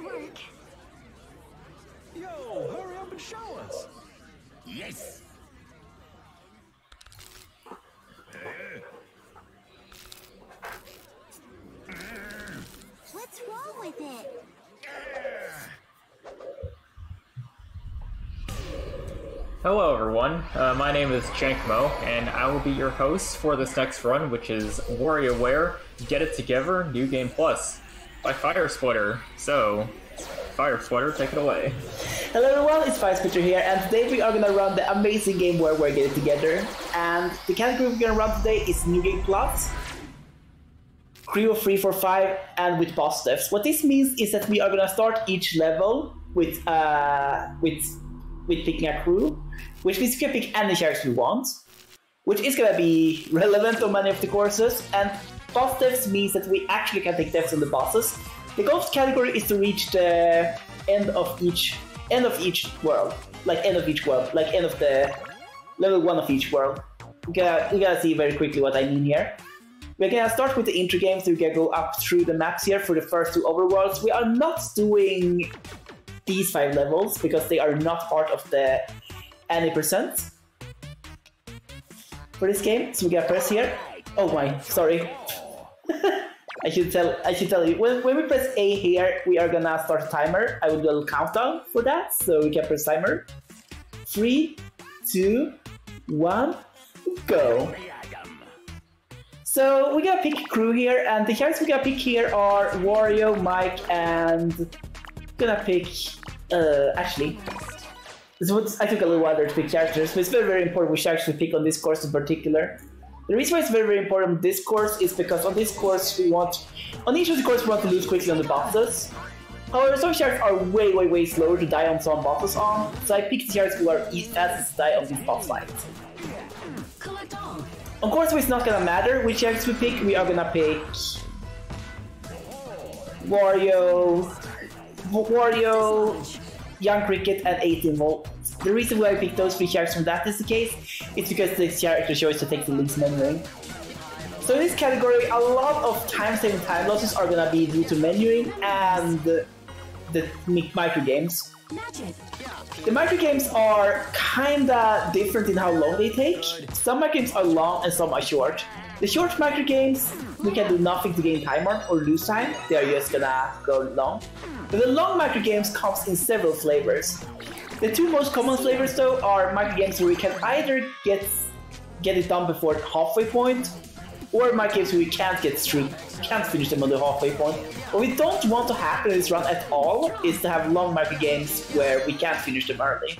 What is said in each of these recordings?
work. Yo, hurry up and show us. Yes. What's wrong with it? Hello everyone, my name is Jankmo, and I will be your host for this next run, which is WarioWare Get It Together New Game Plus by firesplitter. So, firesplitter, take it away. Hello everyone, it's firesplitter here, and today we are gonna run the amazing game WarioWare Get It Together. And the category we're gonna run today is New Game Plus, Crew of 3 for 5, and with boss devs. What this means is that we are gonna start each level with picking a crew, which means we can pick any characters we want, which is gonna be relevant on many of the courses. And boss devs means that we actually can take devs on the bosses. The goal of the category is to reach the end of each world, like end of the level 1 of each world. We gotta see very quickly what I mean here. We're gonna start with the intro game, so we're gonna go up through the maps here for the first 2 overworlds. We are not doing these 5 levels because they are not part of the any percent for this game. So we're gonna press here. Oh my, sorry. I should tell you, when we press A here, we are gonna start a timer. I will do a little countdown for that, so we can press timer. 3, 2, 1, go. So we're gonna pick a crew here, and the characters we're gonna pick here are Wario, Mike, and gonna pick, actually, I took a little while there to pick characters, but it's very, very important which characters we pick on this course in particular. The reason why it's very, very important on this course is because on this course on each of the courses we want to lose quickly on the bosses. However, some characters are way, way, way slower to die on some bosses on, so I picked the characters who are fastest to die on these boss fights. Of course, it's not gonna matter which characters we pick. We are gonna pick Wario, Young Cricket, and 18 Volt. The reason why I picked those 3 characters when that is the case is because the character choice to take the least memory. So in this category, a lot of time-saving time losses are gonna be due to menuing and the micro games. The micro games are kinda different in how long they take. Some micro games are long and some are short. The short micro games, we can do nothing to gain time on or lose time. They are just gonna go long. But the long micro games comes in several flavors. The 2 most common flavors though are micro games where we can either get it done before the halfway point, or micro games where we can't finish them on the halfway point. What we don't want to happen in this run at all is to have long micro games where we can't finish them early.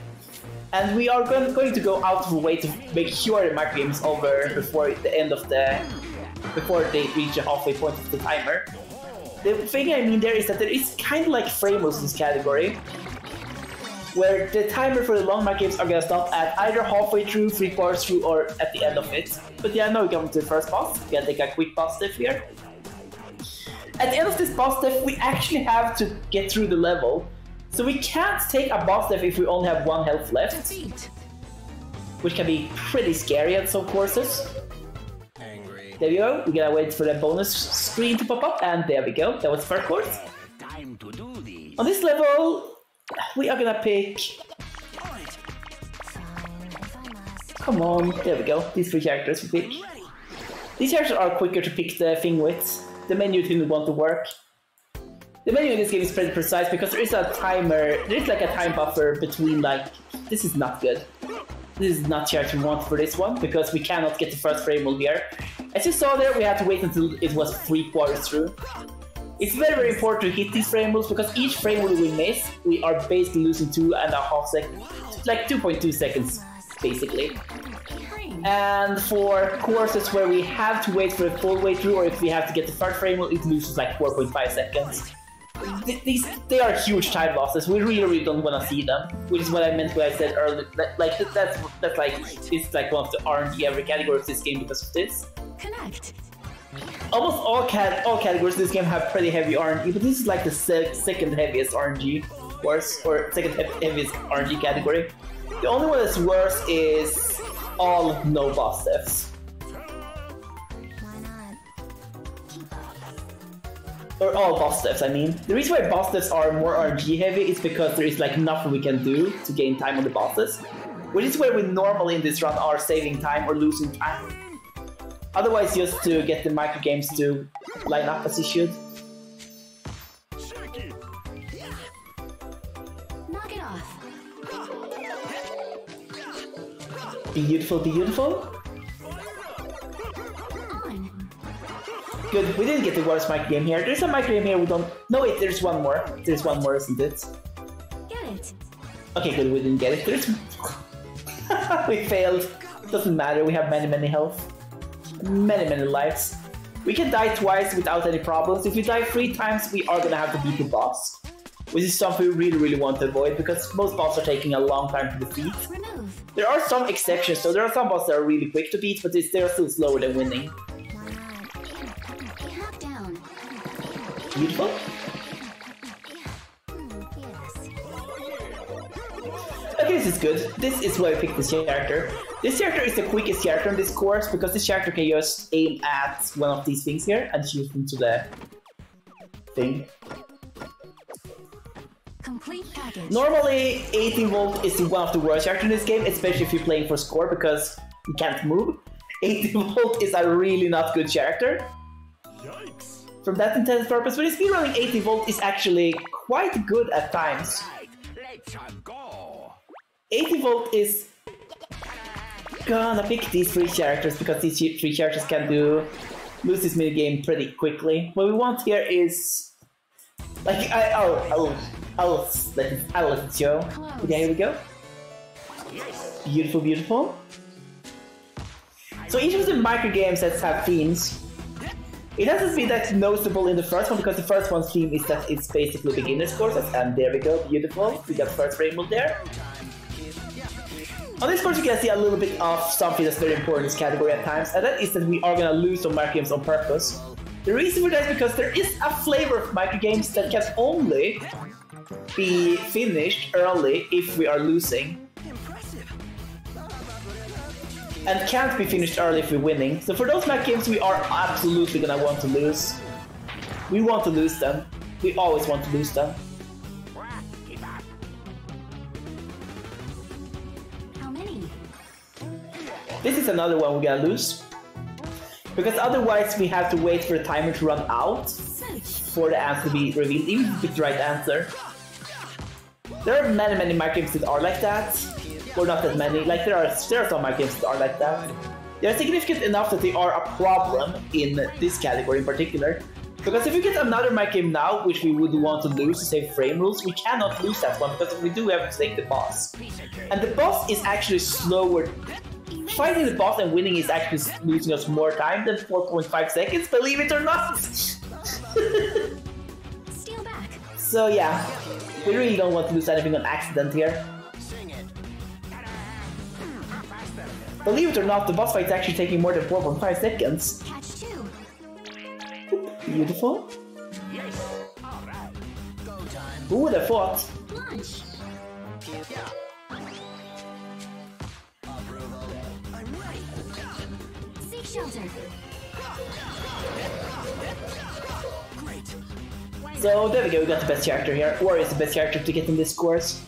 And we are going to go out of a way to make sure the micro game is over before they reach the halfway point of the timer. The thing I mean there is that there is kind of like frame rules in this category, where the timer for the long micro games are gonna stop at either halfway through, 3/4 through, or at the end of it. But yeah, now we come to the first boss. We're gonna take a quick boss step here. At the end of this boss step, we actually have to get through the level. So we can't take a boss step if we only have 1 health left, which can be pretty scary at some courses. There we go. We gotta wait for the bonus screen to pop up, and there we go. That was the first course. On this level, we are gonna pick... Come on, there we go. These 3 characters we pick. These characters are quicker to pick the thing with. The menu didn't want to work. The menu in this game is pretty precise because there is a timer, there is like a time buffer between this is not good. This is not character we want for this one because we cannot get the first frame rule here. As you saw there, we had to wait until it was 3/4 through. It's very, very important to hit these frame rules because each frame rule we miss, we are basically losing 2.5 seconds, like 2.2 seconds, basically. And for courses where we have to wait for a full way through, or if we have to get the first frame rule, it loses like 4.5 seconds. They are huge time losses. We really, really don't want to see them, which is what I meant when I said earlier. That's like it's like one of the RNG every category of this game because of this. Connect. Almost all categories in this game have pretty heavy RNG, but this is like the second heaviest RNG course, or second heaviest RNG category. The only one that's worse is all no boss deaths. Or all boss steps, I mean. The reason why boss steps are more RNG heavy is because there is like nothing we can do to gain time on the bosses. Which is where we normally in this run are saving time or losing time. Otherwise, just to get the micro games to line up as it should. Knock it off. Beautiful, beautiful. On. Good, we didn't get the worst micro game here. There's a micro game here we don't... No wait, there's one more. There's one more, isn't it? Get it. Okay, good, we didn't get it. There's... we failed. Doesn't matter, we have many health. Many lives. We can die twice without any problems. If we die 3 times, we are gonna have to beat the boss. Which is something we really want to avoid, because most bosses are taking a long time to defeat. Remove. There are some exceptions, so there are some bosses that are really quick to beat, but they're still slower than winning. Half down. Beautiful. Yes. Okay, this is good. This is why I picked this character. This character is the quickest character in this course, because this character can just aim at one of these things here and shoot into the thing. Complete package. Normally, 18 volt is one of the worst characters in this game, especially if you're playing for score, because you can't move. 18 volt is a really not good character. Yikes. From that intended purpose, but speedrunning 18 volt is actually quite good at times. Let's go. 18 volt is gonna pick these 3 characters because these 3 characters can lose this minigame pretty quickly. What we want here is like I'll let it show. Okay, here we go. Beautiful, beautiful. So each of the micro games that have themes. It hasn't been that noticeable in the first one because the first one's theme is that it's basically beginner's courses, and there we go, beautiful. We got first rainbow there. On this course you can see a little bit of something that's very important in this category at times, and that is that we are gonna lose some micro games on purpose. The reason for that is because there is a flavor of micro games that can only be finished early if we are losing. And can't be finished early if we're winning. So for those micro games we are absolutely gonna want to lose. We want to lose them. We always want to lose them. How many? This is another one we're gonna lose. Because otherwise we have to wait for the timer to run out for the answer to be revealed, even if it's the right answer. There are many micro games that are like that. Or not that many, like there are some micro games that are like that. They are significant enough that they are a problem in this category in particular. Because if we get another micro game now, which we would want to lose to save frame rules, we cannot lose that one because we do have to take the boss. And the boss is actually slower. Fighting the boss and winning is actually losing us more time than 4.5 seconds, believe it or not! Steal back. So yeah, we really don't want to lose anything on accident here. Believe it or not, the boss fight is actually taking more than 4.5 seconds. Catch 2. Beautiful. Who would have thought? Launch. Seek shelter. So there we go, we got the best character here. Warrior is the best character to get in this course.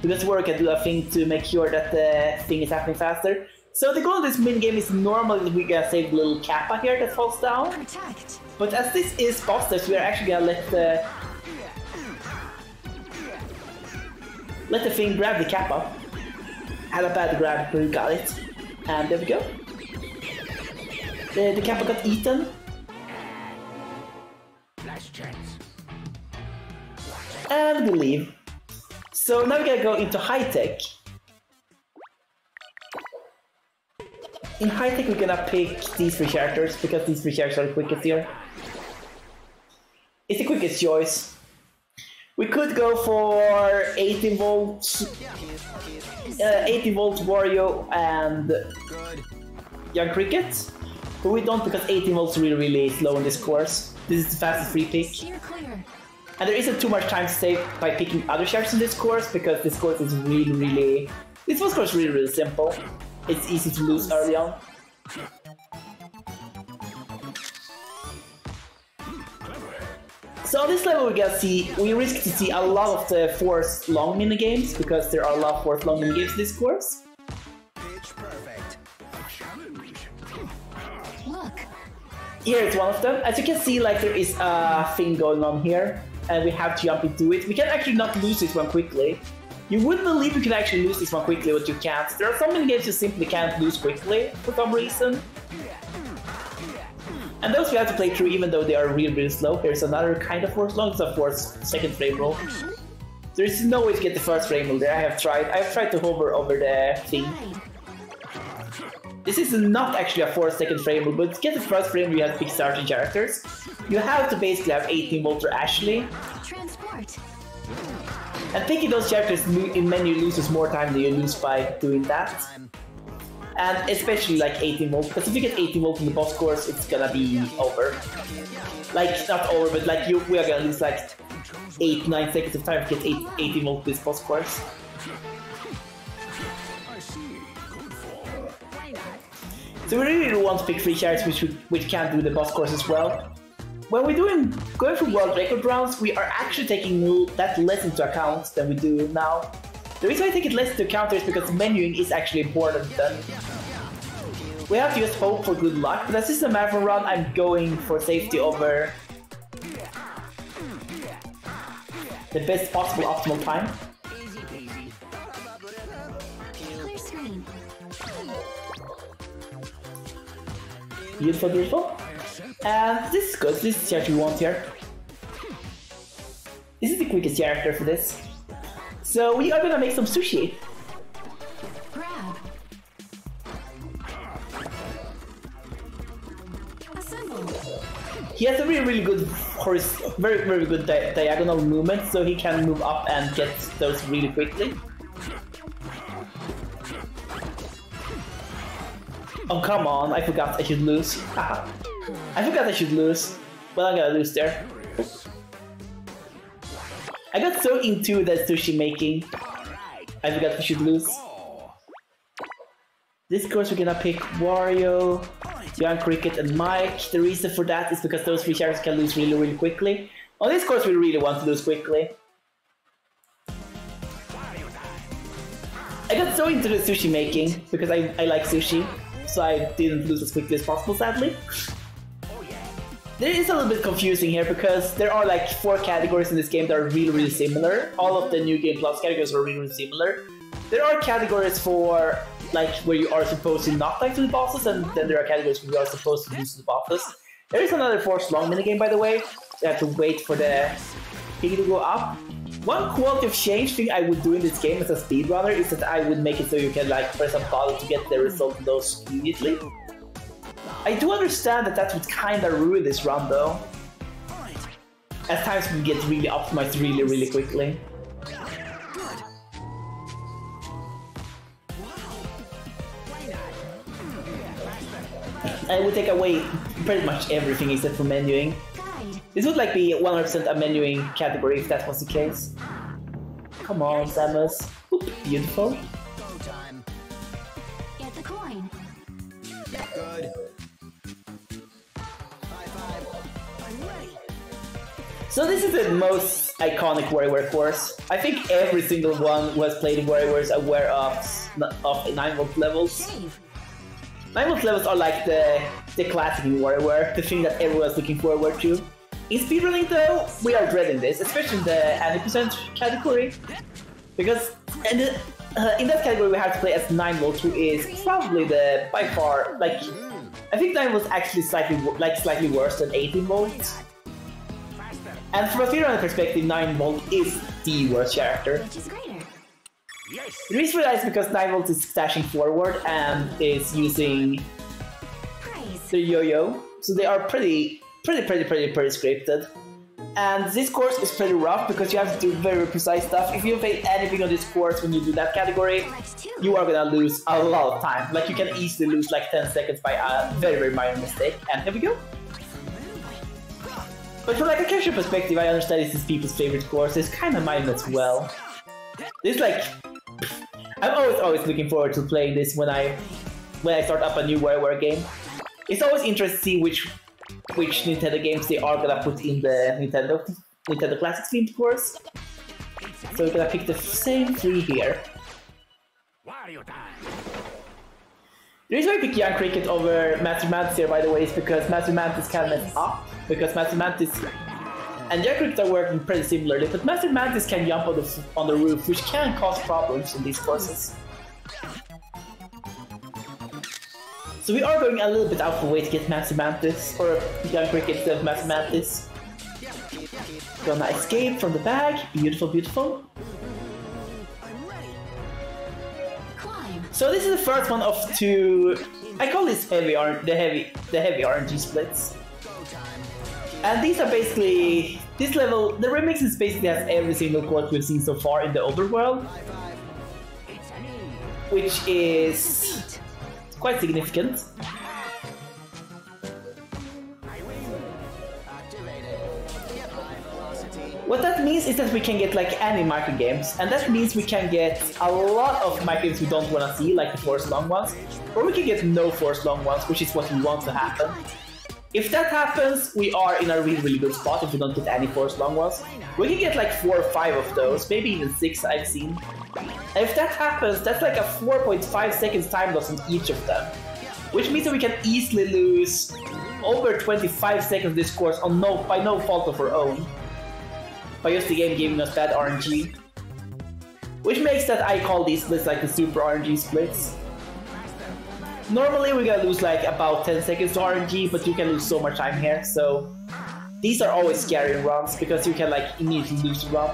Because Warrior can do a thing to make sure that the thing is happening faster. So the goal of this minigame is normally we're gonna save the little kappa here that falls down. Protect. But as this is boss steps, we are actually gonna let the thing grab the kappa. Had a bad grab, but we got it. And there we go. The kappa got eaten. And we leave. So now we're gonna go into high tech. In high tech, we're gonna pick these 3 characters because these 3 characters are the quickest here. It's the quickest choice. We could go for 18 volts, 18 volts Wario and Young Cricket, but we don't because 18 volts is really slow in this course. This is the fastest free pick. Steer clear. And there isn't too much time to save by picking other characters in this course because this course is really... This first course is really simple. It's easy to lose early on. So on this level we risk to see a lot of the forced long minigames, because there are a lot of forced long minigames in this course. Look. Here is one of them. As you can see, like there is a thing going on here, and we have to jump into it. We can actually not lose this one quickly. You wouldn't believe you can actually lose this one quickly, but you can't. There are some minigames you simply can't lose quickly for some reason. And those we have to play through even though they are really slow. Here's another kind of force long, it's a force second frame roll. There is no way to get the first frame roll there. I've tried to hover over the thing. This is not actually a 4-second frame roll, but to get the first frame you have to pick starting characters. You have to basically have 18-volt or Ashley. Transport. And picking those characters in menu loses more time than you lose by doing that. And especially like 18-volt, because if you get 18-volt in the boss course, it's gonna be over. Like, not over, but like we are gonna lose like 8-9 seconds of time to get 18-volt this boss course. So we really want to pick 3 characters which can do the boss course as well. When we're going for world record rounds, we are actually taking that less into account than we do now. The reason I take it less into account is because menuing is actually important then. We have to just hope for good luck, but as this is a marathon run, I'm going for safety over the best possible optimal time. Clear screen. Beautiful, beautiful. And this is good, this is the character we want here. This is the quickest character for this. So we are gonna make some sushi. Grab. Assemble. He has a really good, very good diagonal movement, so he can move up and get those really quickly. Oh come on, I forgot I should lose. I forgot I should lose, but I'm gonna lose there. I got so into that sushi making, I forgot we should lose. This course we're gonna pick Wario, Young Cricket and Mike. The reason for that is because those 3 characters can lose really quickly. On this course we really want to lose quickly. I got so into the sushi making because I like sushi, so I didn't lose as quickly as possible, sadly. There is a little bit confusing here because there are like 4 categories in this game that are really similar. All of the New Game Plus categories are really similar. There are categories for like where you are supposed to not die to the bosses, and then there are categories where you are supposed to lose to the bosses. There is another force long minigame, by the way. You have to wait for the thing to go up. One quality of change thing I would do in this game as a speedrunner is that I would make it so you can like press a button to get the result of those immediately. I do understand that would kinda ruin this run though. At times we get really optimized really quickly. I would take away pretty much everything except for menuing. This would like be 100% a menuing category if that was the case. Come on, Samus. Oop, beautiful. Get the coin. Good. So this is the most iconic WarioWare course. I think every single one who has played WarioWare is aware of 9-volt levels. 9-volt levels are like the classic in WarioWare, the thing that everyone's looking forward to. In speedrunning though, we are dreading this, especially in the 90% category. Because in that category we have to play as 9-volt, who is probably the, by far, like, I think 9-volt is actually slightly worse than 18-volt. And from a speedrunner perspective, 9-volt is the worst character. Which is greater? The reason for that is because 9-volt is stashing forward and is using Praise. the yo-yo, so they are pretty scripted. And this course is pretty rough because you have to do very precise stuff. If you fail anything on this course when you do that category, you are gonna lose a lot of time. Like you can easily lose like 10 seconds by a very minor mistake. And here we go. But from like a casual perspective, I understand this is people's favorite course. It's kind of mine as well. This like, I'm always looking forward to playing this when I start up a new WarioWare game. It's always interesting to see which Nintendo games they are gonna put in the Nintendo Classics theme, of course. So we're gonna pick the same 3 here. The reason why I pick Young Cricket over Master Mantis here, by the way, is because Master Mantis can mess up. Because Master Mantis and Young Cricket are working pretty similarly, but Master Mantis can jump on the roof, which can cause problems in these courses. So we are going a little bit out of the way to get Master Mantis, or Young Cricket instead of Master Mantis. Gonna escape from the bag. Beautiful, beautiful. So this is the first one of 2. I call this the heavy RNG splits. And these are basically this level. The remix is basically has every single course we've seen so far in the overworld, which is quite significant. What that means is that we can get like any microgames, and that means we can get a lot of microgames we don't want to see, like the forced long ones, or we can get no forced long ones, which is what we want to happen. If that happens, we are in a really good spot if we don't get any forced long ones. We can get like 4 or 5 of those, maybe even 6 I've seen. And if that happens, that's like a 4.5 seconds time loss on each of them, which means that we can easily lose over 25 seconds this course on by no fault of our own, by just the game giving us bad RNG. Which makes that I call these splits like the super RNG splits. Normally we're gonna lose like about 10 seconds to RNG, but you can lose so much time here, so these are always scary runs because you can like immediately lose the run.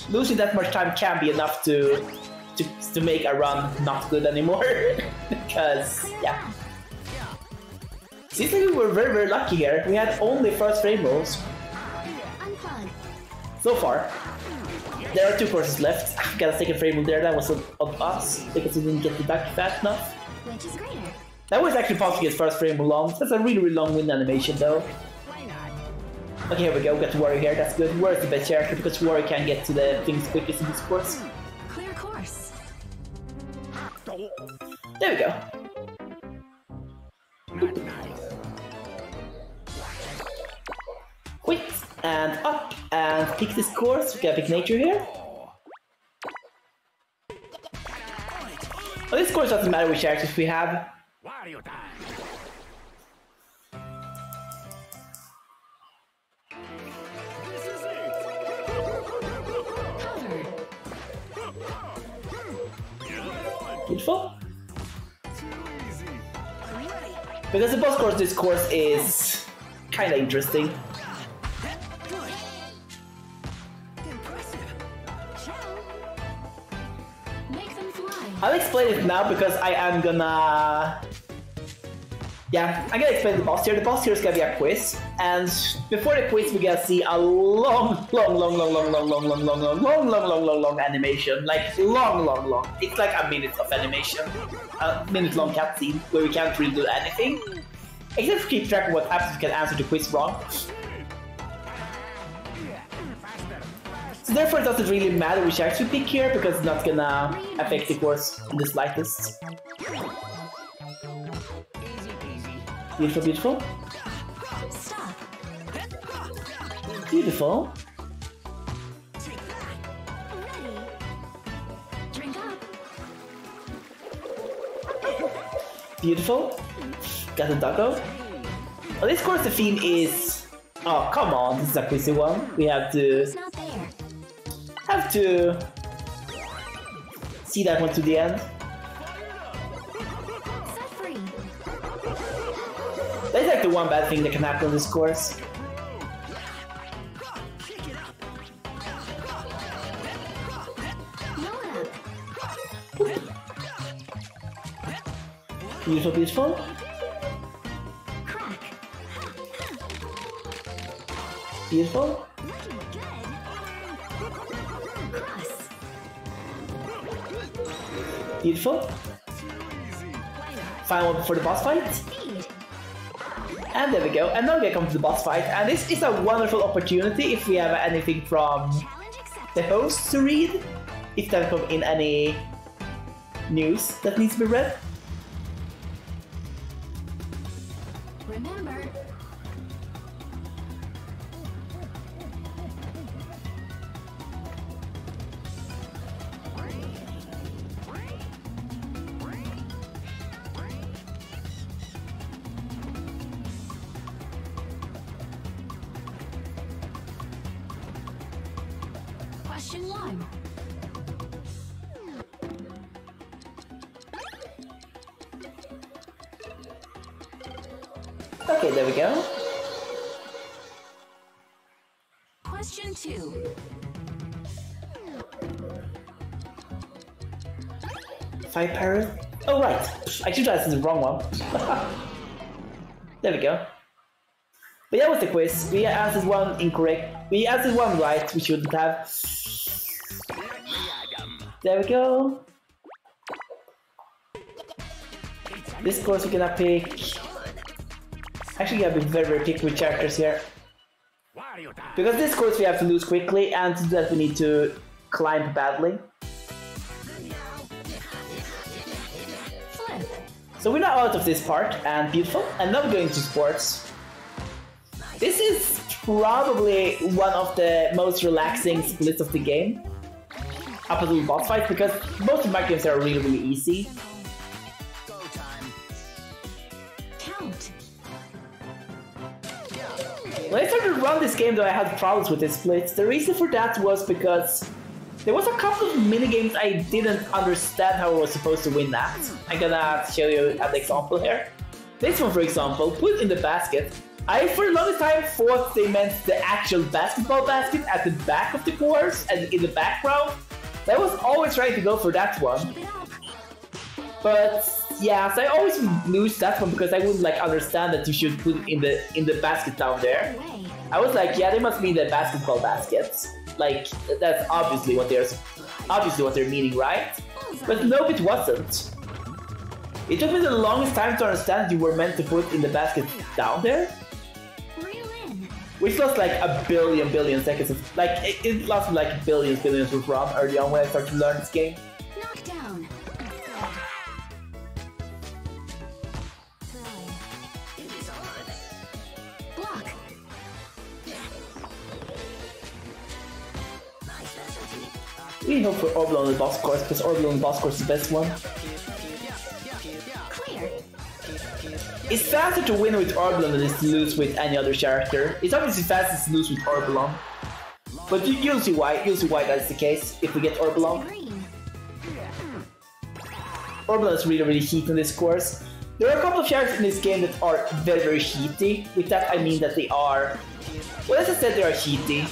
Losing that much time can be enough to make a run not good anymore. Because yeah. Seems like we were very lucky here. We had only first frame rolls. So far. There are 2 courses left. I got a second frame roll there, that was on us because we didn't get the duck fast enough. Which is greater? That was actually possible to get first frame roll long. That's a really long wind animation though. Okay, here we go, we got Wario here, that's good. Wario's the best character because Wario can get to the things quickest in this course. Clear course. There we go. Quit and up and pick this course. We can pick nature here. Well, this course doesn't matter which characters we have. Beautiful. Because the boss course, this course is kinda interesting. I'll explain it now because I am gonna... Yeah, I'm gonna explain the boss here. The boss here is gonna be a quiz, and before the quiz, we're gonna see a long animation. Like long. It's like a minute of animation, a minute-long cutscene where we can't really do anything, except for keep track of what happens if we can answer the quiz wrong. So therefore, it doesn't really matter which character we pick here because it's not gonna affect the course in the slightest. Beautiful, beautiful. Stop. Beautiful. Ready. Drink up. Beautiful. Got the doggo. Well, this course the theme is... Oh, come on, this is a quizzy one. We have to... It's not there. Have to... see that one to the end. Set free. That's like the one bad thing that can happen on this course. Load up. Beautiful, beautiful. Crack. Beautiful. Looking good. Cross. Beautiful. Final one before the boss fight. Speed. And there we go. And now we come to the boss fight. And this is a wonderful opportunity if we have anything from Challenge accepted. the host to read. If there come in any news that needs to be read. Remember, Question 1. Okay, there we go. Question 2. Five parrot? Oh right, I should have asked the wrong one. There we go. But that was the quiz. We answered one incorrect. We answered one right, we shouldn't have. There we go. This course we're gonna pick. Actually, gotta be very, very picky with characters here. Because this course we have to lose quickly, and to do that we need to climb badly. Flip. So we're now out of this part, and beautiful, and now we're going to sports. This is probably one of the most relaxing splits of the game. Up until the boss fight, because most of my games are really, really easy. Count. When I started to run this game though, I had problems with this split. The reason for that was because there was a couple of minigames I didn't understand how I was supposed to win at. I'm gonna show you an example here. This one, for example, put in the basket. I for the longest time thought they meant the actual basketball basket at the back of the course and in the background. I was always trying to go for that one. Keep it up. But yeah, so I always lose that one because I wouldn't like understand that you should put it in the basket down there. Way. I was like, yeah, they must mean the basketball baskets. Like that's obviously what they're meaning, right? But no, it wasn't. It took me the longest time to understand you were meant to put in the basket down there, Reel in. which lost like a billion seconds. Like it lasted like billions of ROM early on when I started to learn this game. Knock down. Throw. Block. We hope for Orbital on the boss course because Orbital on the boss course is the best one. Clear. It's faster to win with Orbital than it is to lose with any other character. It's obviously fastest to lose with Orbital. But you'll see why. You'll see why that's the case if we get Orbital. Green. Orbital is really, really heat in this course. There are a couple of characters in this game that are very, very heaty. With that I mean that they are... Well, as I said, they are heaty.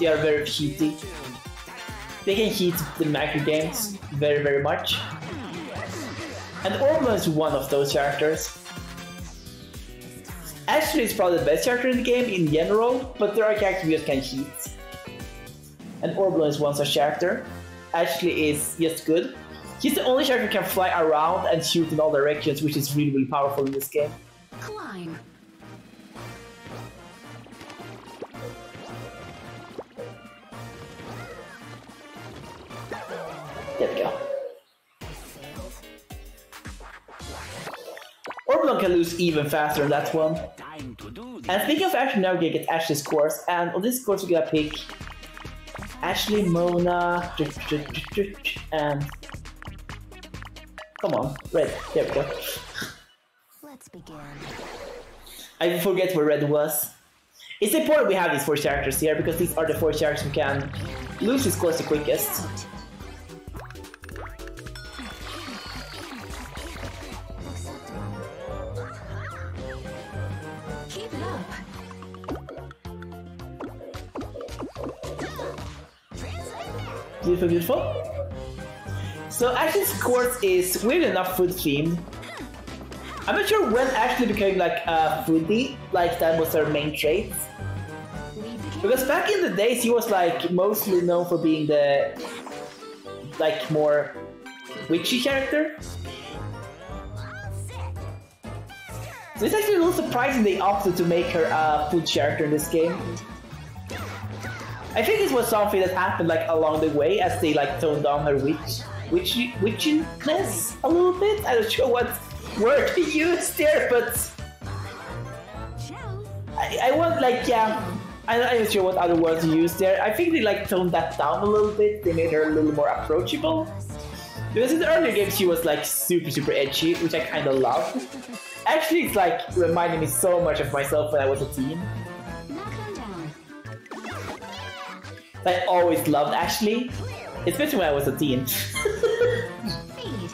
They are very heaty. They can heat the macro games very, very much. And Orbital is one of those characters. Actually, it's probably the best character in the game in general, but there are characters you just can't heat. And Orbital is one such character. Ashley is just good. He's the only character who can fly around and shoot in all directions, which is really, really powerful in this game. Climb. There we go. Orbital can lose even faster on that one. And speaking of Ashley, now we're gonna get Ashley's course, and on this course we're gonna pick Ashley, Mona, and... Come on, Red. There we go. Let's begin. I forget where Red was. It's important we have these 4 characters here, because these are the 4 characters who can lose this course the quickest. Keep it up. Beautiful, beautiful. So Ashley's course is weird enough food themed. I'm not sure when Ashley became like a foodie, like that was her main trait. We begin. Because back in the days he was like mostly known for being the like more witchy character. So it's actually a little surprising they opted to make her a food character in this game. I think this was something that happened like along the way as they like toned down her witchiness a little bit. I'm not sure what word to use there, but Ciao. I want like yeah, I'm not sure what other words to use there. I think they like toned that down a little bit. They made her a little more approachable. Because in the earlier games she was like super edgy, which I kind of love. Actually, it's like reminding me so much of myself when I was a teen. Knock them down. I always loved actually, especially when I was a teen. Feed.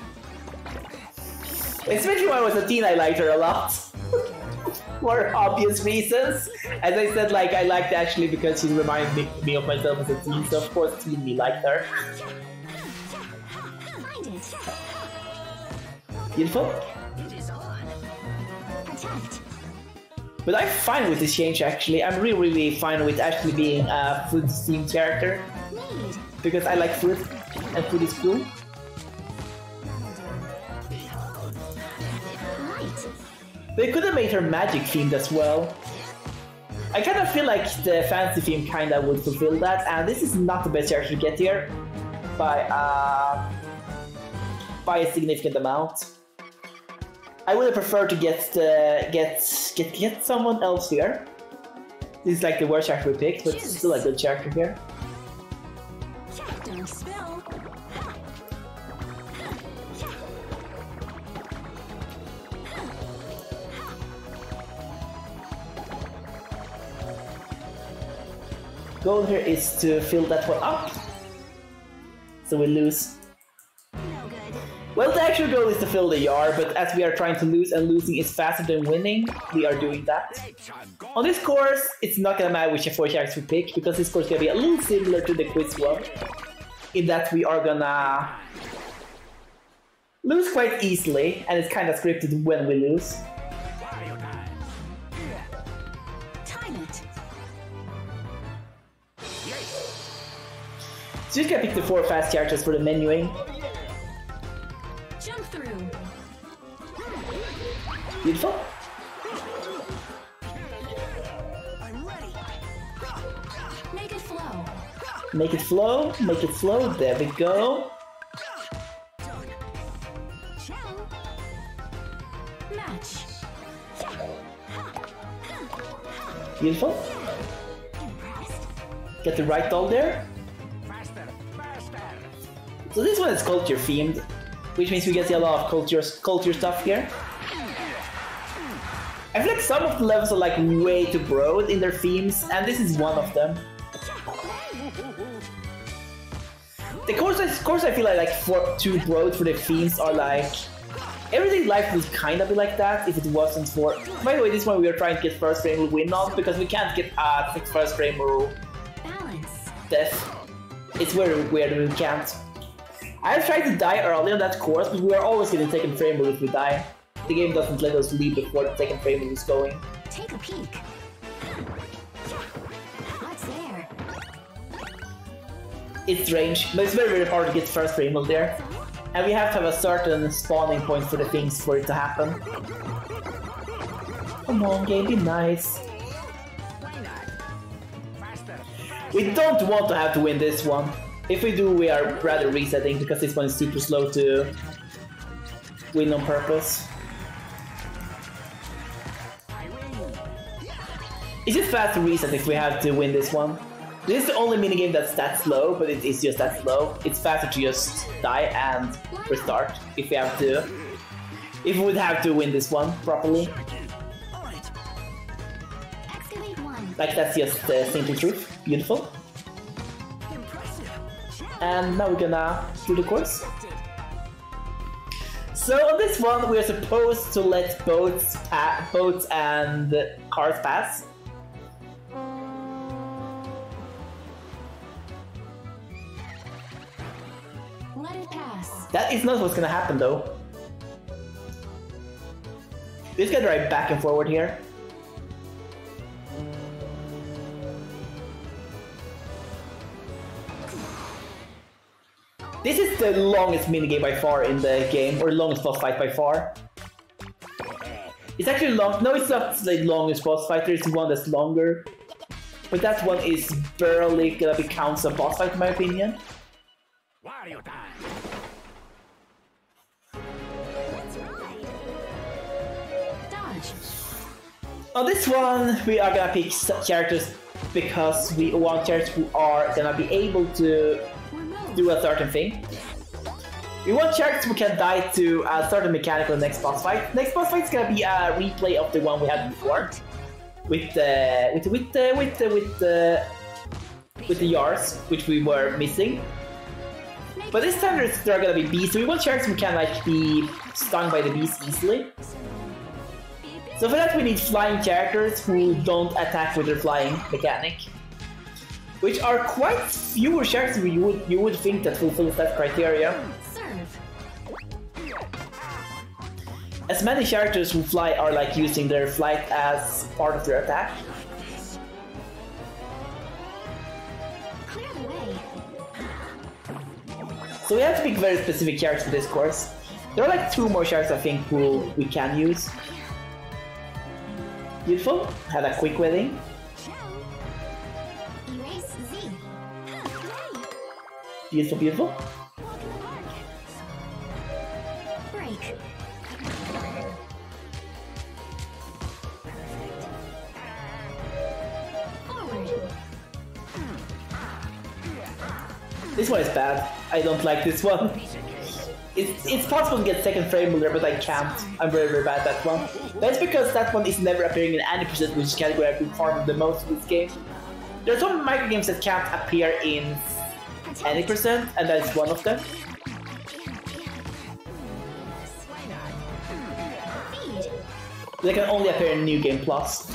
Especially when I was a teen, I liked her a lot. For obvious reasons. As I said, like, I liked Ashley because she reminded me of myself as a teen, so of course teen me liked her. Find it. Beautiful. Protect. But I'm fine with this change actually. I'm really fine with Ashley being a food themed character. Need. Because I like food, and food is cool. Right. They could have made her magic themed as well. I kind of feel like the fantasy theme kind of would fulfill that, and this is not the best character to get here by a significant amount. I would have preferred to get someone else here. This is like the worst character we picked, but still a good character here. Don't spill. Goal here is to fill that one up, so we lose. No good. Well, the actual goal is to fill the yard, but as we are trying to lose and losing is faster than winning, we are doing that. On this course, it's not gonna matter which four characters we pick, because this course is gonna be a little similar to the quiz one, in that we are gonna lose quite easily, and it's kind of scripted when we lose. Time it. So just gonna pick the 4 fast characters for the menuing. Jump through. Beautiful. Make it flow. Make it flow, make it flow, there we go. Match. Beautiful. Impressed. Get the right doll there. So this one is culture themed, which means we get to see a lot of culture stuff here. I feel like some of the levels are like way too broad in their themes, and this is one of them. The course I feel like too broad for the themes are like everyday life would kind of be like that if it wasn't for. By the way, this one we are trying to get first frame rule win on because we can't get a first frame rule Balance. death. It's very weird we can't. I've tried to die early on that course, but we are always getting second frame rule if we die. The game doesn't let us leave before the second frame rule is going. Take a peek. What's there? It's strange, but it's very hard to get first frame rule there. And we have to have a certain spawning point for the things for it to happen. Come on, game, be nice. We don't want to have to win this one. If we do, we are rather resetting because this one is super slow to win on purpose. It's just fast to reset if we have to win this one. This is the only minigame that's that slow, but it is just that slow. It's faster to just die and restart if we have to. If we would have to win this one properly. Excavate one. Like that's just the simple truth. Beautiful. And now we're gonna do the course. So on this one, we are supposed to let boats and cars pass. Let it pass. That is not what's gonna happen though. We just gotta drive back and forward here. This is the longest minigame by far in the game, or longest boss fight by far. It's actually long. No, it's not the longest boss fight. There's one that's longer, but that one is barely gonna be counts a boss fight in my opinion. Let's ride. Dodge. On this one, we are gonna pick characters because we want characters who are gonna be able to Remove. do a certain thing. We want characters who can die to a certain mechanic on the next boss fight. Next boss fight is gonna be a replay of the one we had before, with with the Yars, which we were missing. But this time there are gonna be bees, so we want characters who can like be stung by the bees easily. So for that we need flying characters who don't attack with their flying mechanic. Which are quite fewer characters you would think that fulfills that criteria. Serve. As many characters who fly are like using their flight as part of their attack. Clear the way. So we have to pick very specific characters for this course. There are like 2 more characters I think who we can use. Beautiful. Had a quick wedding. Erase Z. Beautiful, beautiful. Walk in the park. Break. Forward. This one is bad. I don't like this one. It's possible to get second frame there, but I can't. I'm very, very bad at that one. That's because that one is never appearing in any percent, which category I've been farming the most in this game. There are some micro games that can't appear in any percent, and that's one of them. Feed. They can only appear in New Game Plus.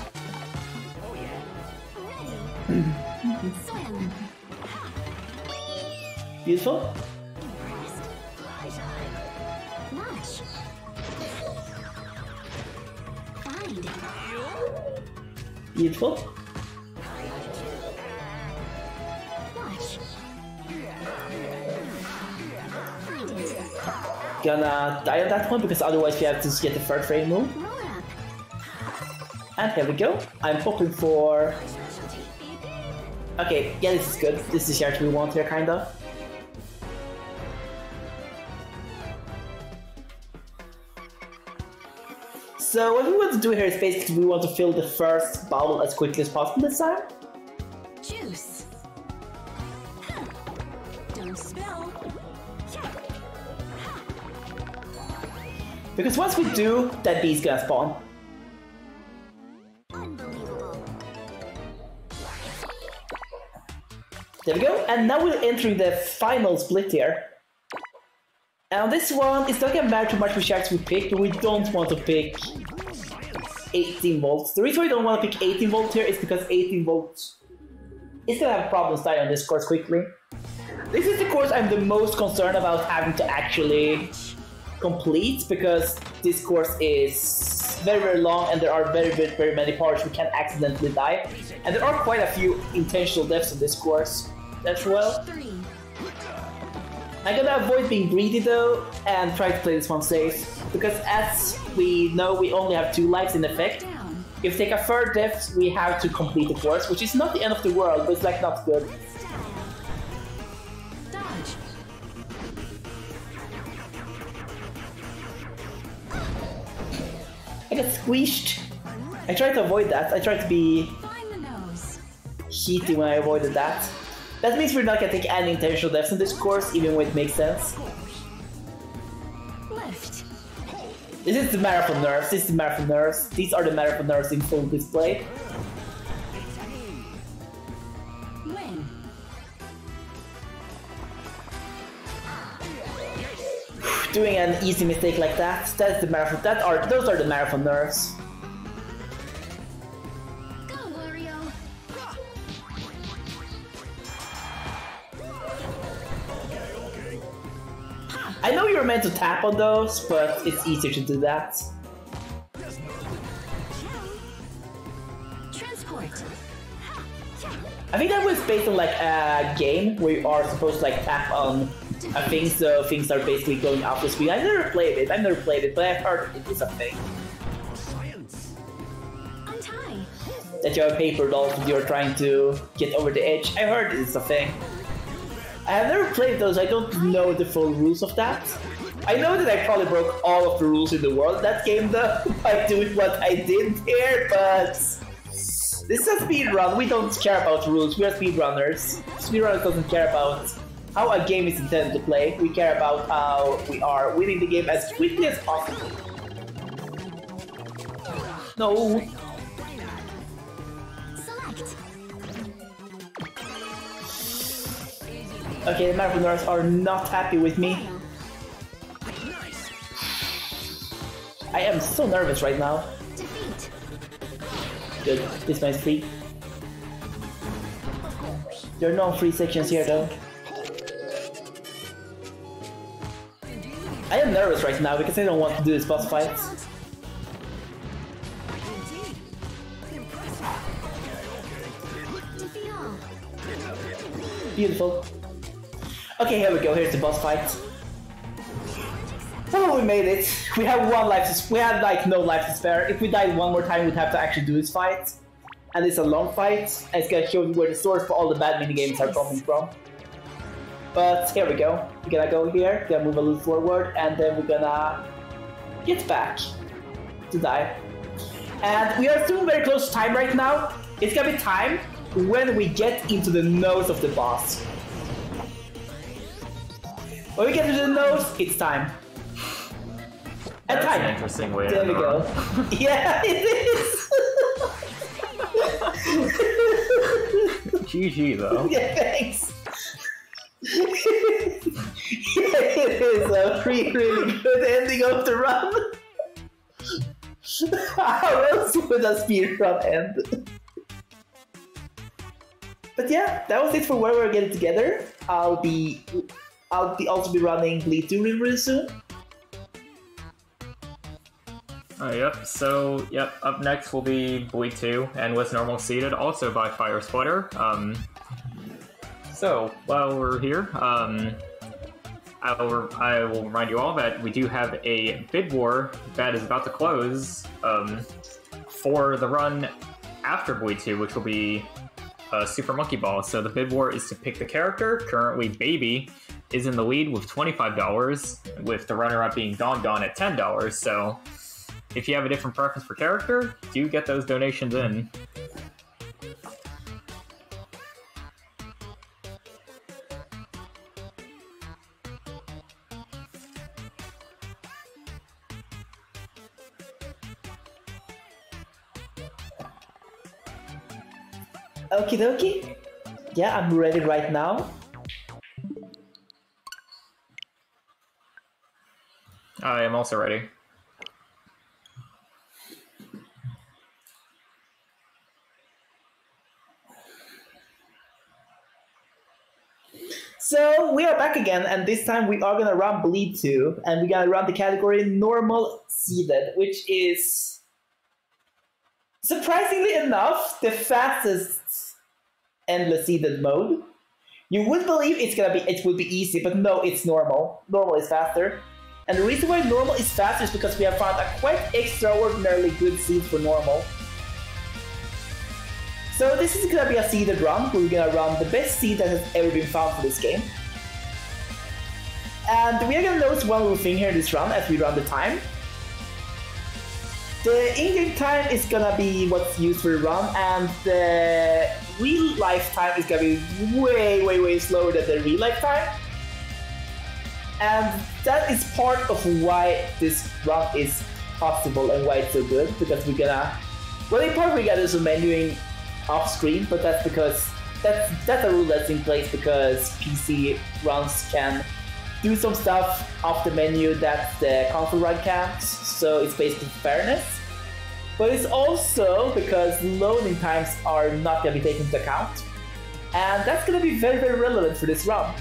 Ready. Swim. Beautiful. Watch. Find. Beautiful. Watch. Find it. Gonna die on that one because otherwise we have to get the third frame move. Roll it up. And here we go. I'm hoping for... Okay, yeah, this is good. This is the character we want here, kinda. So what we want to do here is basically we want to fill the first bottle as quickly as possible this time. Juice. Don't spill. Because once we do, that bee's gonna spawn. Unbelievable. There we go, and now we're entering the final split here. And on this one, it's not gonna matter too much which characters we pick, but we don't want to pick 18 volts. The reason we don't want to pick 18 volts here is because 18 volts is gonna have problems dying on this course quickly. This is the course I'm the most concerned about having to actually complete, because this course is very, very long and there are very, very, very many parts we can accidentally die. And there are quite a few intentional deaths on this course as well. 3. I'm gonna avoid being greedy though, and try to play this one safe, because as we know, we only have 2 lives in effect. Down. If we take a third death, we have to complete the course, which is not the end of the world, but it's like not good. Dodge. I got squished. I tried to avoid that. I tried to be Find the nose. heaty when I avoided that. That means we're not gonna take any intentional deaths in this course, even when it makes sense. Lift. This is the marathon nerves. This is the marathon nerves. These are the marathon nerves in full display. Win. Doing an easy mistake like that's the marathon. Those are the marathon nerves. Go, Wario. I know you're meant to tap on those, but it's easier to do that. Transport. I think that was based on like a game where you are supposed to like tap on a thing, so things are basically going off the screen. I've never played it, but I've heard it is a thing. Untie. That you have a paper doll and you're trying to get over the edge. I heard it's a thing. I have never played those, I don't know the full rules of that. I know that I probably broke all of the rules in the world in that game though, by doing what I did here, but... This is a speedrun, we don't care about rules, we are speedrunners. Speedrunners doesn't care about how a game is intended to play, we care about how we are winning the game as quickly as possible. No. Select. Okay, the Marathoners are not happy with me. I am so nervous right now. Defeat. Good, this one's free. There are no free sections here though. I am nervous right now because I don't want to do this boss fight. Defeat all. Beautiful. Okay, here we go. Here's the boss fight. Oh, we made it. We have one life to we had like no life to spare. If we died one more time, we'd have to actually do this fight. And it's a long fight. And it's gonna show you where the source for all the bad minigames are coming from. But here we go. We're gonna go here, gonna move a little forward, and then we're gonna get back to die. And we are still very close to time right now. It's gonna be time when we get into the nose of the boss. When we get into the nose, it's time. And That's time. an interesting way. There we go. Yeah, it is. GG though. Yeah, thanks. It is a really good ending of the run. How else would a speedrun end? But yeah, that was it for where we're getting together. I'll also be running Bleed 2 really soon. Yep, so, up next will be Bleed 2, and with normal seated, also by firesplitter. So, while we're here, I will remind you all that we do have a bid war that is about to close for the run after Bleed 2, which will be Super Monkey Ball. So the bid war is to pick the character. Currently, Baby is in the lead with $25, with the runner-up being Don Don at $10, so if you have a different preference for character, do get those donations in. Okie dokie. Yeah, I'm ready right now. I am also ready. So we are back again, and this time we are gonna run Bleed 2, and we're gonna run the category Normal Seeded, which is surprisingly enough the fastest endless seeded mode. You would believe it would be easy, but no, it's normal. Normal is faster. And the reason why normal is faster is because we have found a quite extraordinarily good seed for normal. So this is gonna be a seeded run, where we're gonna run the best seed that has ever been found for this game. And we are gonna notice one little thing here in this run as we run the time. The in-game time is gonna be what's used for the run, and the real life time is gonna be way slower than the real life time. And that is part of why this run is possible and why it's so good, because we're gonna... Well, in part we're gonna do some menuing off screen, but that's because that's a rule that's in place because PC runs can do some stuff off the menu that the console run can't, so it's basically fairness. But it's also because loading times are not going to be taken into account, and that's going to be very relevant for this run.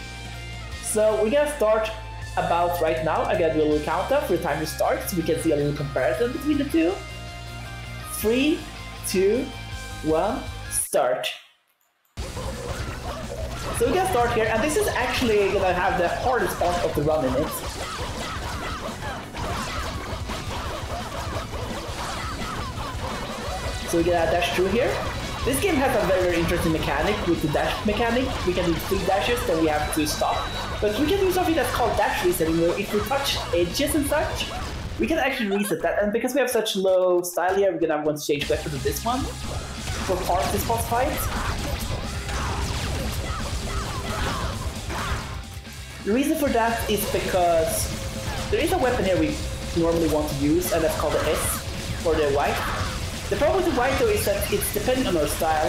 So we're going to start about right now. I'm going to do a little countdown for the time to start so we can see a little comparison between the two. 3, 2, 1, start. So we're gonna start here, and this is actually gonna have the hardest part of the run in it. So we're gonna dash through here. This game has a very interesting mechanic with the dash mechanic. We can do 3 dashes, then we have to stop. But we can do something that's called dash resetting, where if we touch edges and such, we can actually reset that. And because we have such low style here, we're gonna want to change weapon to this one for part of this boss fight. The reason for that is because there is a weapon here we normally want to use, and that's called the S, or the white. The problem with the white though is that it's dependent on our style,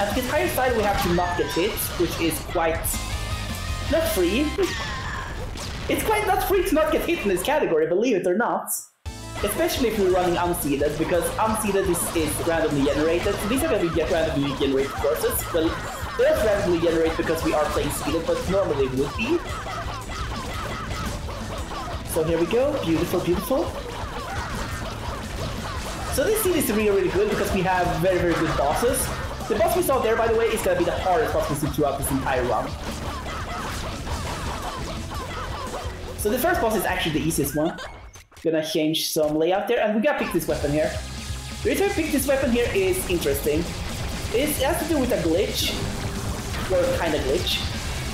and to get higher style we have to not get hit, which is quite not free. It's quite not free to not get hit in this category, believe it or not. Especially if you're running unseeded, because unseeded is randomly generated. So these are going to be randomly generated courses. Well, they're not randomly generated because we are playing seeded, but normally would be. So here we go. Beautiful, beautiful. So this seed is really, really good because we have very, very good bosses. The boss we saw there, by the way, is going to be the hardest boss we see throughout this entire run. So the first boss is actually the easiest one. Gonna change some layout there, and we gotta pick this weapon here. The reason I picked this weapon here is interesting. It has to do with a glitch, or kind of glitch,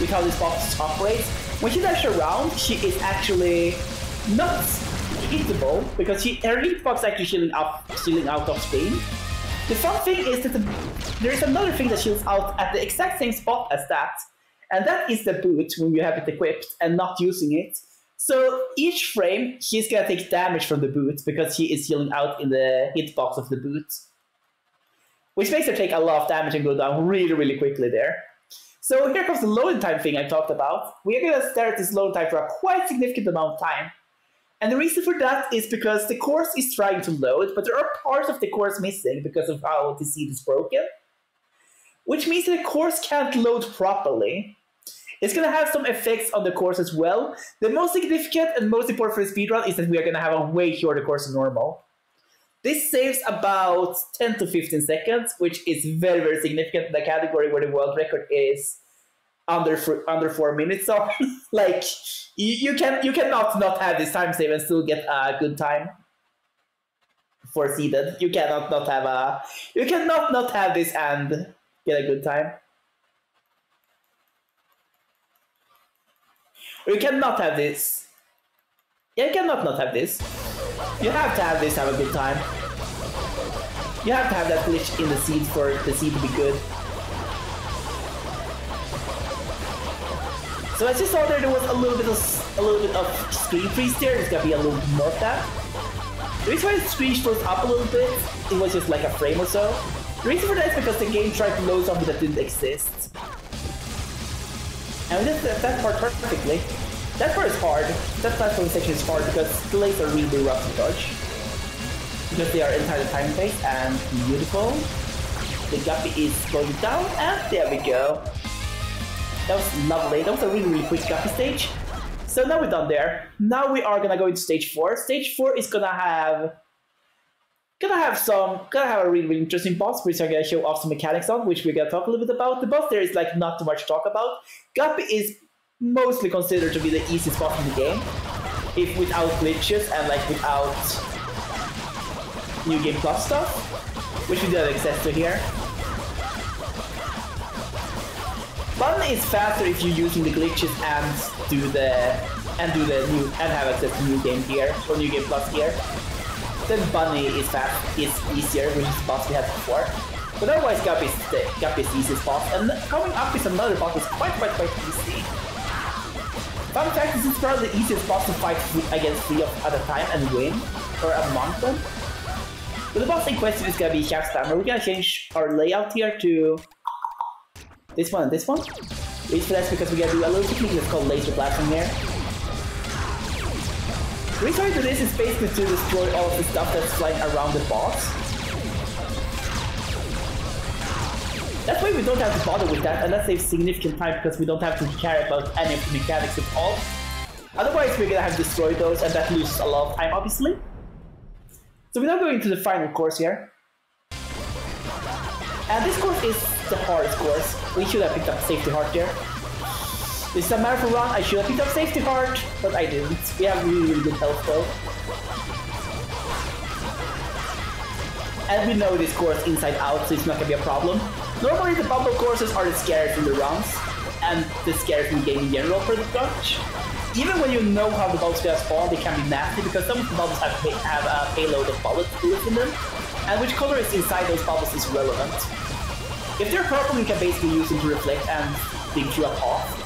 with how this box operates. When she dashes around, she is actually not hittable, because her hitbox is actually shielding out of screen. The fun thing is that there is another thing that shields out at the exact same spot as that, and that is the boot when you have it equipped and not using it. So each frame, she's gonna take damage from the boot because she is healing out in the hitbox of the boot. Which makes her take a lot of damage and go down really, really quickly there. So here comes the loading time thing I talked about. We're gonna stare at this loading time for a quite significant amount of time. And the reason for that is because the course is trying to load, but there are parts of the course missing because of how the seed is broken. Which means that the course can't load properly. It's going to have some effects on the course as well. The most significant and most important for the speedrun is that we are going to have a way shorter course than normal. This saves about 10 to 15 seconds, which is very, very significant in the category where the world record is under 4 minutes. So, like, you cannot not have this time save and still get a good time for seeded. You cannot not have this and get a good time. Or you cannot have this. Yeah, you cannot not have this. You have to have this, have a good time. You have to have that glitch in the seed for the seed to be good. So as you saw there was a little bit of screen freeze there. There's gonna be a little bit more of that. The reason why the screen froze up a little bit, it was just like a frame or so. The reason for that is because the game tried to load something that didn't exist. And we did that part perfectly. That part is hard. That platform section is hard because the legs are really rough to dodge. Because they are entirely time-based and beautiful. The guppy is going down, and there we go. That was lovely. That was a really, really quick guppy stage. So now we're done there. Now we are gonna go into stage 4. Stage 4 is gonna have a really, really interesting boss, which I'm gonna show off some mechanics on, which we're gonna talk a little bit about. The boss there is like not too much to talk about. Guppy is mostly considered to be the easiest boss in the game, if without glitches and like without New Game Plus stuff, which we do have access to here. Fun is faster if you're using the glitches and have access to New Game gear or New Game Plus gear. Then Bunny is easier, which is the boss we had before. But otherwise, Guppy is the easiest boss, and coming up is another boss that's quite easy. Fun fact is it's probably the easiest boss to fight against 3 at a time and win, or among them. But the boss in question is gonna be Shaft Stammer. We're gonna change our layout here to this one and this one. Which that's because we're gonna do a little technique that's called Laser Blasting here. The reason we do this is basically to destroy all of the stuff that's flying around the boss. That way we don't have to bother with that, and that saves significant time because we don't have to care about any of the mechanics at all. Otherwise we're gonna have to destroy those, and that loses a lot of time obviously. So we're now going to the final course here. And this course is the hardest course. We should have picked up Safety Heart there. This is a marathon run, I should have picked up Safety Heart, but I didn't. We have really, really good health though. And we know this course inside out, so it's not gonna be a problem. Normally the bubble courses are the scariest in the runs, and the scariest in the game in general for the bunch. Even when you know how the bubbles gonna spawn, they can be nasty because some of the bubbles have a payload of bullets in them, and which color is inside those bubbles is relevant. If they're purple, you can basically use them to reflect and dig through a path.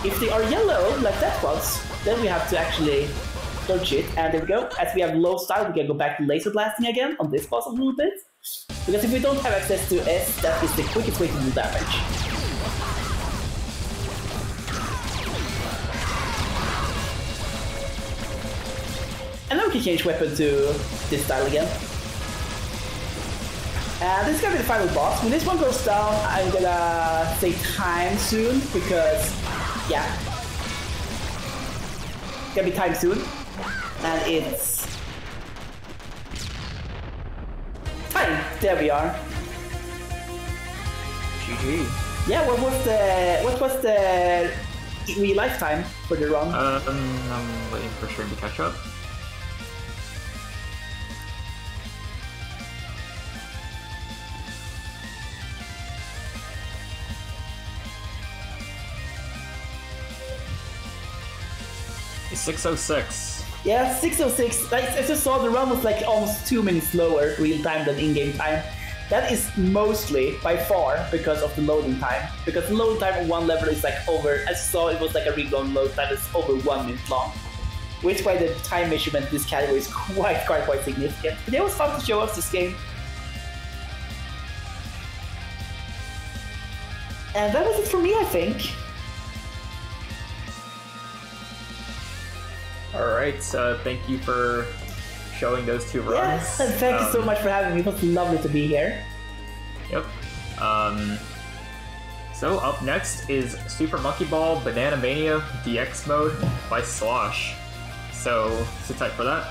If they are yellow, like that was, then we have to actually dodge it, and there we go. As we have low style, we can go back to laser blasting again on this boss a little bit. Because if we don't have access to S, that is the quickest way to do damage. we can change weapon to this style again. And this is gonna be the final boss. When this one goes down, I'm gonna say time soon because, yeah, it's gonna be time soon, and it's time. There we are. GG. Yeah, what was the real lifetime for the run? I'm waiting for stream to catch up. It's 6:06. Yeah, 6:06. I just saw the run was like almost 2 minutes slower real time than in-game time. That is mostly, by far, because of the loading time. Because the loading time on one level is like over, I saw it was like a really long load time, it's over 1 minute long. Which is why the time measurement in this category is quite significant. But it was fun to show us this game. And that was it for me, I think. Alright, thank you for showing those two runs. Yes, and thank you so much for having me. It was lovely to be here. Yep. So up next is Super Monkey Ball Banana Mania DX mode by Slosh. So sit tight for that.